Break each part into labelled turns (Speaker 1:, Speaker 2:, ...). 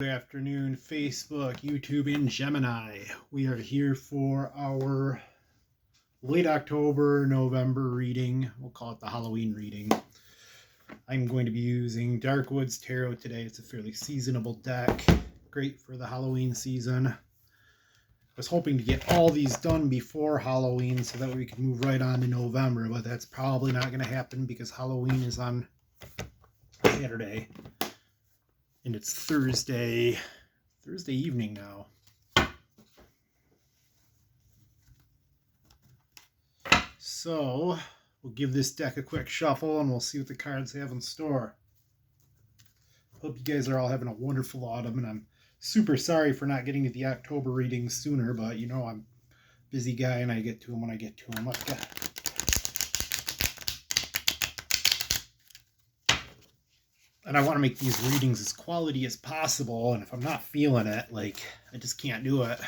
Speaker 1: Good afternoon, Facebook, YouTube, and Gemini. We are here for our late October, November reading. We'll call it the Halloween reading. I'm going to be using Darkwoods Tarot today. It's a fairly seasonable deck. Great for the Halloween season. I was hoping to get all these done before Halloween so that we can move right on to November, but that's probably not going to happen because Halloween is on Saturday. And it's Thursday evening now. So we'll give this deck a quick shuffle and we'll see what the cards have in store. Hope you guys are all having a wonderful autumn, and I'm super sorry for not getting to the October readings sooner, but you know I'm a busy guy and I get to them when I get to them. And I want to make these readings as quality as possible, and if I'm not feeling it, I just can't do it.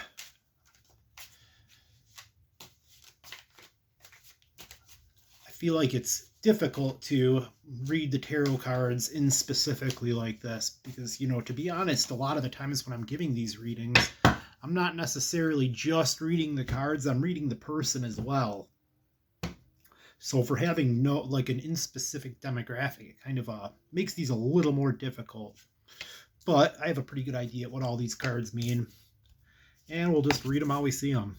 Speaker 1: I feel like it's difficult to read the tarot cards in specifically like this because, to be honest, a lot of the times when I'm giving these readings, I'm not necessarily just reading the cards, I'm reading the person as well. So for having an in-specific demographic, it kind of makes these a little more difficult. But I have a pretty good idea what all these cards mean. And we'll just read them how we see them.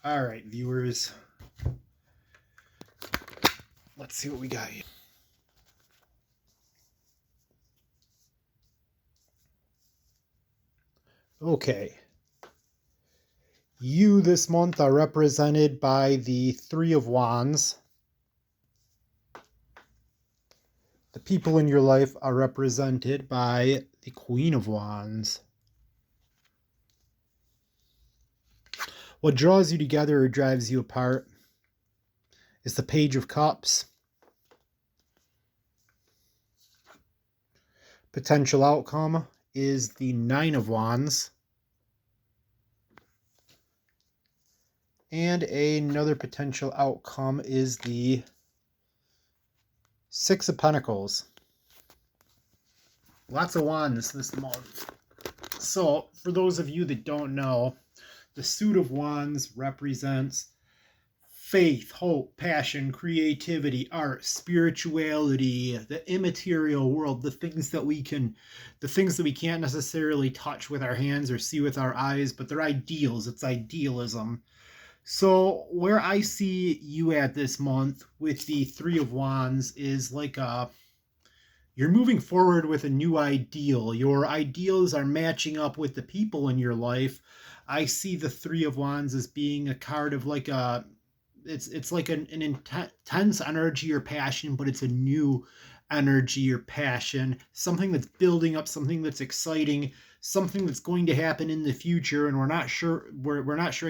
Speaker 1: All right, viewers. Let's see what we got here. Okay. You this month are represented by the Three of Wands. The people in your life are represented by the Queen of Wands. What draws you together or drives you apart is the Page of Cups. Potential outcome is the Nine of Wands. And another potential outcome is the Six of Pentacles. Lots of wands this month. So, for those of you that don't know, the suit of wands represents faith, hope, passion, creativity, art, spirituality, the immaterial world, the things that we can't necessarily touch with our hands or see with our eyes, but they're ideals. It's idealism. So where I see you at this month with the Three of Wands is you're moving forward with a new ideal. Your ideals are matching up with the people in your life. I see the Three of Wands as being a card of it's like an intense energy or passion, but it's a new energy or passion, something that's building up, something that's exciting, something that's going to happen in the future, and we're not sure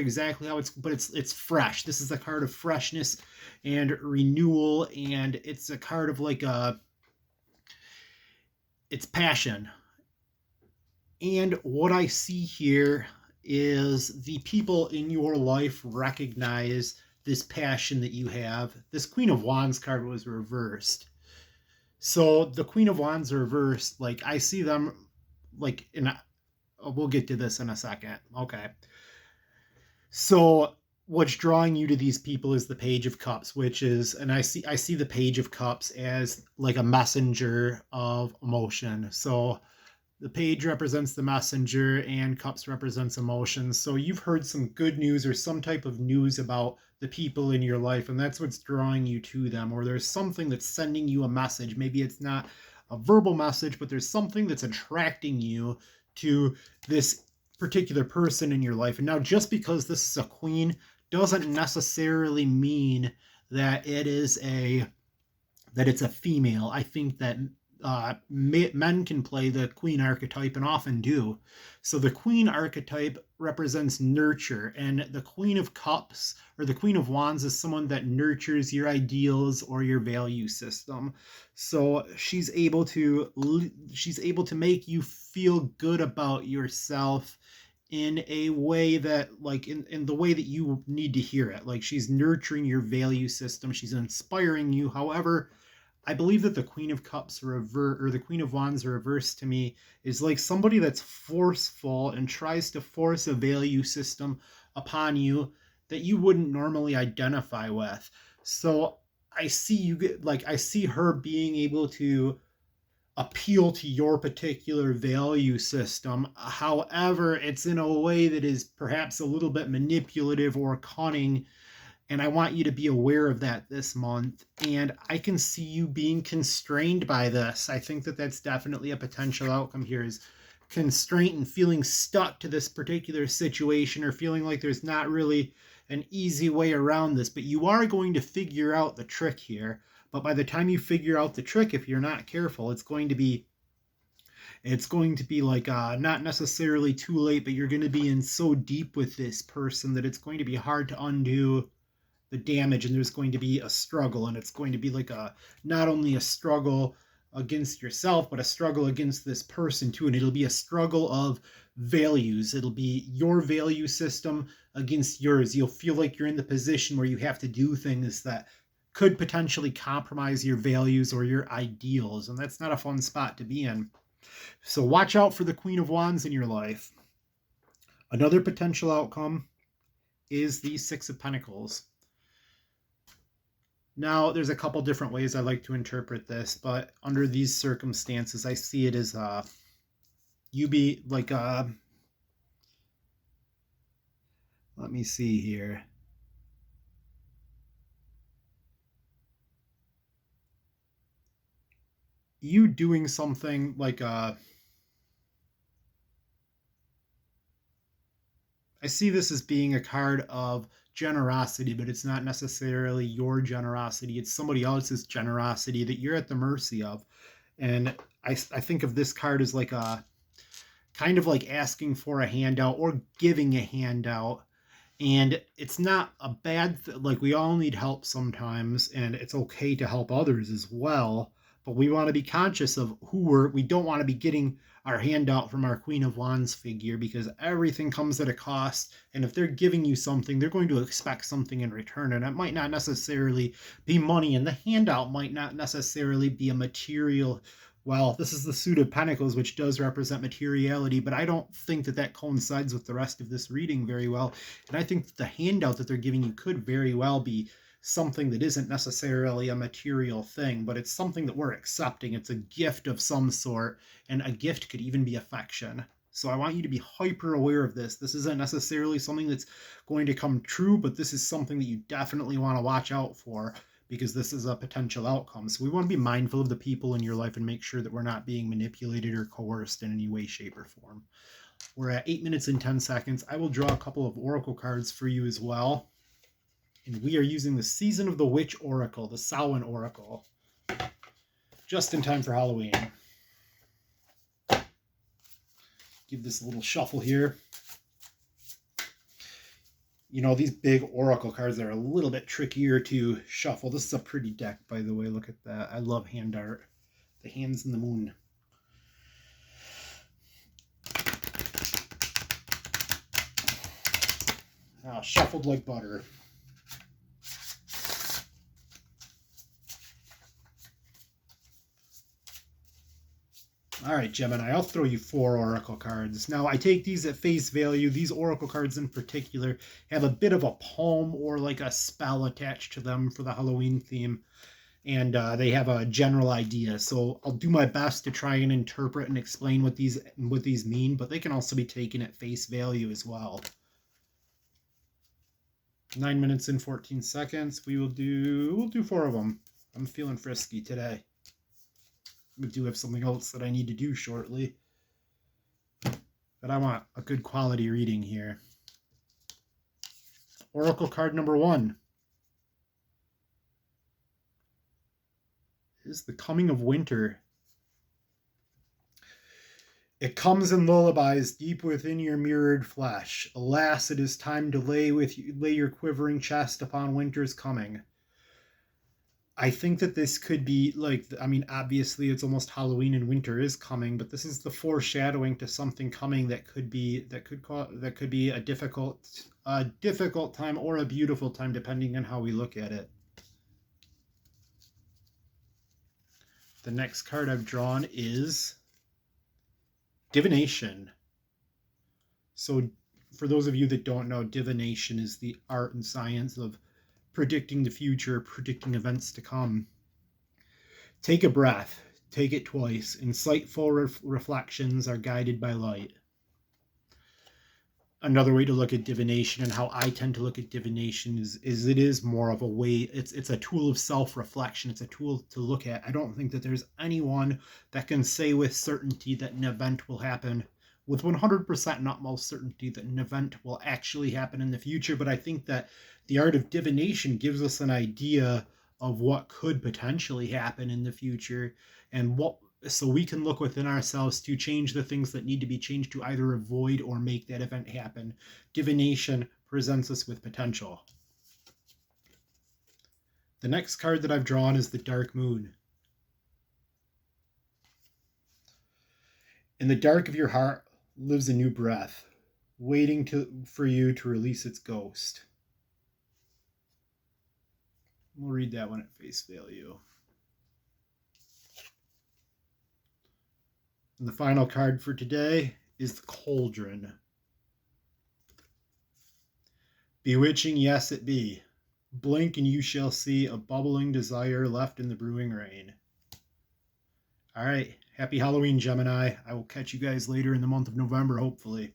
Speaker 1: exactly how but it's fresh. This is a card of freshness and renewal, and it's a card of it's passion. And what I see here is the people in your life recognize this passion that you have. This Queen of Wands card was reversed. So the Queen of Wands reversed, I see them we'll get to this in a second. Okay. So what's drawing you to these people is the Page of Cups, which is, and I see the Page of Cups as a messenger of emotion. So the page represents the messenger and cups represents emotions. So you've heard some good news or some type of news about the people in your life, and that's what's drawing you to them. Or there's something that's sending you a message. Maybe it's not a verbal message, but there's something that's attracting you to this particular person in your life. And now just because this is a queen doesn't necessarily mean that it's a female. I think that men can play the queen archetype and often do. So the queen archetype represents nurture, and the Queen of Cups or the Queen of Wands is someone that nurtures your ideals or your value system. So she's able to make you feel good about yourself in a way that, like, in the way that you need to hear it. Like, she's nurturing your value system. She's inspiring you. However, I believe that the Queen of Cups or the Queen of Wands reversed to me is like somebody that's forceful and tries to force a value system upon you that you wouldn't normally identify with. So I see I see her being able to appeal to your particular value system. However, it's in a way that is perhaps a little bit manipulative or cunning, and I want you to be aware of that this month. And I can see you being constrained by this. I think that that's definitely a potential outcome here, is constraint and feeling stuck to this particular situation, or feeling like there's not really an easy way around this. But you are going to figure out the trick here. But by the time you figure out the trick, if you're not careful, it's going to be like not necessarily too late, but you're going to be in so deep with this person that it's going to be hard to undo the damage, and there's going to be a struggle, and it's going to be like not only a struggle against yourself, but a struggle against this person too. And it'll be a struggle of values. It'll be your value system against yours. You'll feel like you're in the position where you have to do things that could potentially compromise your values or your ideals, and that's not a fun spot to be in. So watch out for the Queen of Wands in your life. Another potential outcome is the Six of Pentacles. Now, there's a couple different ways I like to interpret this, but under these circumstances, I see it as you be like let me see here. You doing something like I see this as being a card of generosity, but it's not necessarily your generosity. It's somebody else's generosity that you're at the mercy of. And I think of this card as like a kind of like asking for a handout or giving a handout. And it's not a bad like, we all need help sometimes, and it's okay to help others as well. But we want to be conscious of we don't want to be getting our handout from our Queen of Wands figure, because everything comes at a cost. And if they're giving you something, they're going to expect something in return. And it might not necessarily be money, and the handout might not necessarily be a material. Well, this is the Suit of Pentacles, which does represent materiality, but I don't think that that coincides with the rest of this reading very well. And I think that the handout that they're giving you could very well be something that isn't necessarily a material thing, but it's something that we're accepting. It's a gift of some sort, and a gift could even be affection. So I want you to be hyper aware of this. This isn't necessarily something that's going to come true, but this is something that you definitely want to watch out for, because this is a potential outcome. So we want to be mindful of the people in your life and make sure that we're not being manipulated or coerced in any way, shape, or form. We're at 8 minutes and 10 seconds. I will draw a couple of oracle cards for you as well. And we are using the Season of the Witch Oracle, the Samhain Oracle, just in time for Halloween. Give this a little shuffle here. You know, these big oracle cards are a little bit trickier to shuffle. This is a pretty deck, by the way. Look at that. I love hand art. The hands in the moon. Shuffled like butter. All right, Gemini, I'll throw you 4 oracle cards. Now, I take these at face value. These oracle cards in particular have a bit of a poem or like a spell attached to them for the Halloween theme. And they have a general idea. So I'll do my best to try and interpret and explain what these mean, but they can also be taken at face value as well. 9 minutes and 14 seconds. We'll do 4 of them. I'm feeling frisky today. I do have something else that I need to do shortly, but I want a good quality reading here. Oracle card number 1 is the coming of winter. It comes in lullabies deep within your mirrored flesh. Alas, it is time to lay your quivering chest upon winter's coming. I think that this could be like, I mean, obviously it's almost Halloween and winter is coming, but this is the foreshadowing to something coming that could be a difficult time or a beautiful time, depending on how we look at it. The next card I've drawn is Divination. So for those of you that don't know, divination is the art and science of predicting the future, predicting events to come. Take a breath, take it twice. Insightful reflections are guided by light. Another way to look at divination, and how I tend to look at divination, is it is more of a way, it's a tool of self-reflection. It's a tool to look at. I don't think that there's anyone that can say with certainty that an event will happen, with 100% and utmost certainty that an event will actually happen in the future. But I think that the art of divination gives us an idea of what could potentially happen in the future, and what, so we can look within ourselves to change the things that need to be changed to either avoid or make that event happen. Divination presents us with potential. The next card that I've drawn is the Dark Moon. In the dark of your heart lives a new breath, waiting for you to release its ghost. We'll read that one at face value. And the final card for today is the Cauldron. Bewitching, yes it be. Blink and you shall see a bubbling desire left in the brewing rain. All right, happy Halloween, Gemini. I will catch you guys later in the month of November, hopefully.